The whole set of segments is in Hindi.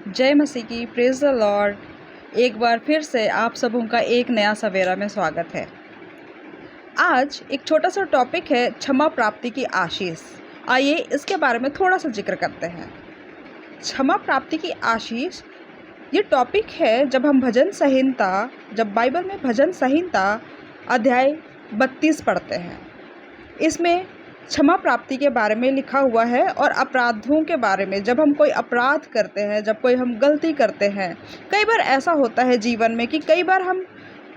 जय मसीह की, प्रेज द लॉर्ड। एक बार फिर से आप सबों का एक नया सवेरा में स्वागत है। आज एक छोटा सा टॉपिक है क्षमा प्राप्ति की आशीष। आइए इसके बारे में थोड़ा सा जिक्र करते हैं। क्षमा प्राप्ति की आशीष ये टॉपिक है जब बाइबल में भजन संहिता अध्याय 32 पढ़ते हैं। इसमें क्षमा प्राप्ति के बारे में लिखा हुआ है और अपराधों के बारे में। जब हम कोई अपराध करते हैं, जब कोई हम गलती करते हैं, कई बार ऐसा होता है जीवन में कि कई बार हम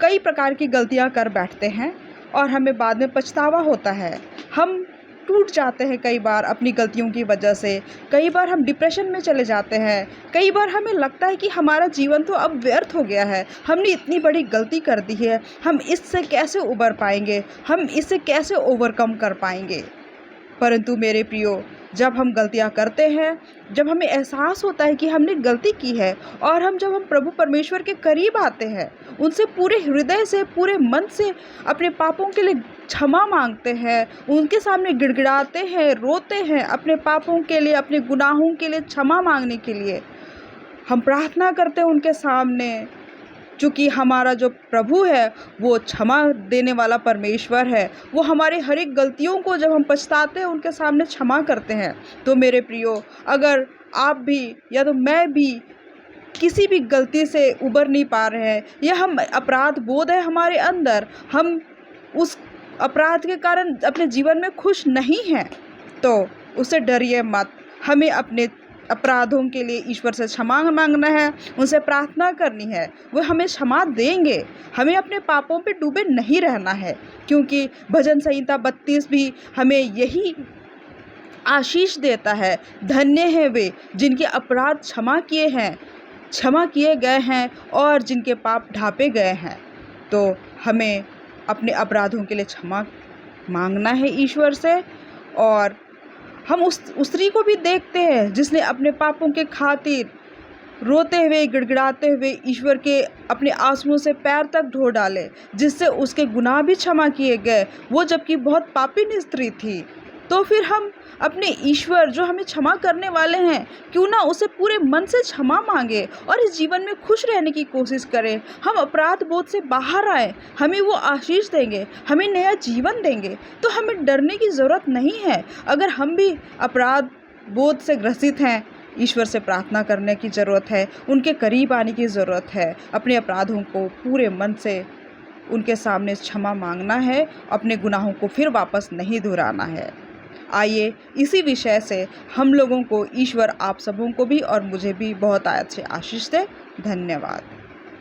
कई प्रकार की गलतियां कर बैठते हैं और हमें बाद में पछतावा होता है। हम टूट जाते हैं कई बार अपनी गलतियों की वजह से। कई बार हम डिप्रेशन में चले जाते हैं। कई बार हमें लगता है कि हमारा जीवन तो अब व्यर्थ हो गया है, हमने इतनी बड़ी गलती कर दी है, हम इससे कैसे उबर पाएंगे, हम इसे कैसे ओवरकम कर पाएंगे। परंतु मेरे प्रियो, जब हम गलतियां करते हैं, जब हमें एहसास होता है कि हमने गलती की है और जब हम प्रभु परमेश्वर के करीब आते हैं, उनसे पूरे हृदय से, पूरे मन से अपने पापों के लिए क्षमा मांगते हैं, उनके सामने गिड़गिड़ाते हैं, रोते हैं, अपने पापों के लिए, अपने गुनाहों के लिए क्षमा मांगने के लिए हम प्रार्थना करते हैं उनके सामने। चूँकि हमारा जो प्रभु है वो क्षमा देने वाला परमेश्वर है, वो हमारे हर एक गलतियों को जब हम पछताते हैं उनके सामने क्षमा करते हैं। तो मेरे प्रियो, अगर आप भी या तो मैं भी किसी भी गलती से उबर नहीं पा रहे हैं या हम अपराध बोध है हमारे अंदर, हम उस अपराध के कारण अपने जीवन में खुश नहीं हैं, तो उससे डरिए मत। हमें अपने अपराधों के लिए ईश्वर से क्षमा मांगना है, उनसे प्रार्थना करनी है, वो हमें क्षमा देंगे। हमें अपने पापों पे डूबे नहीं रहना है, क्योंकि भजन संहिता 32 भी हमें यही आशीष देता है। धन्य है वे जिनके अपराध क्षमा किए गए हैं और जिनके पाप ढांपे गए हैं। तो हमें अपने अपराधों के लिए क्षमा मांगना है ईश्वर से। और हम उस स्त्री को भी देखते हैं जिसने अपने पापों के खातिर रोते हुए, गिड़गिड़ाते हुए ईश्वर के अपने आंसुओं से पैर तक धो डाले, जिससे उसके गुनाह भी क्षमा किए गए, वो जबकि बहुत पापी स्त्री थी। तो फिर हम अपने ईश्वर जो हमें क्षमा करने वाले हैं, क्यों ना उसे पूरे मन से क्षमा मांगे और इस जीवन में खुश रहने की कोशिश करें। हम अपराध बोध से बाहर आए, हमें वो आशीष देंगे, हमें नया जीवन देंगे। तो हमें डरने की ज़रूरत नहीं है। अगर हम भी अपराध बोध से ग्रसित हैं, ईश्वर से प्रार्थना करने की ज़रूरत है, उनके करीब आने की ज़रूरत है, अपने अपराधों को पूरे मन से उनके सामने क्षमा मांगना है, अपने गुनाहों को फिर वापस नहीं दोहराना है। आइए इसी विषय से हम लोगों को ईश्वर आप सबों को भी और मुझे भी बहुत अच्छे आशीष दे। धन्यवाद।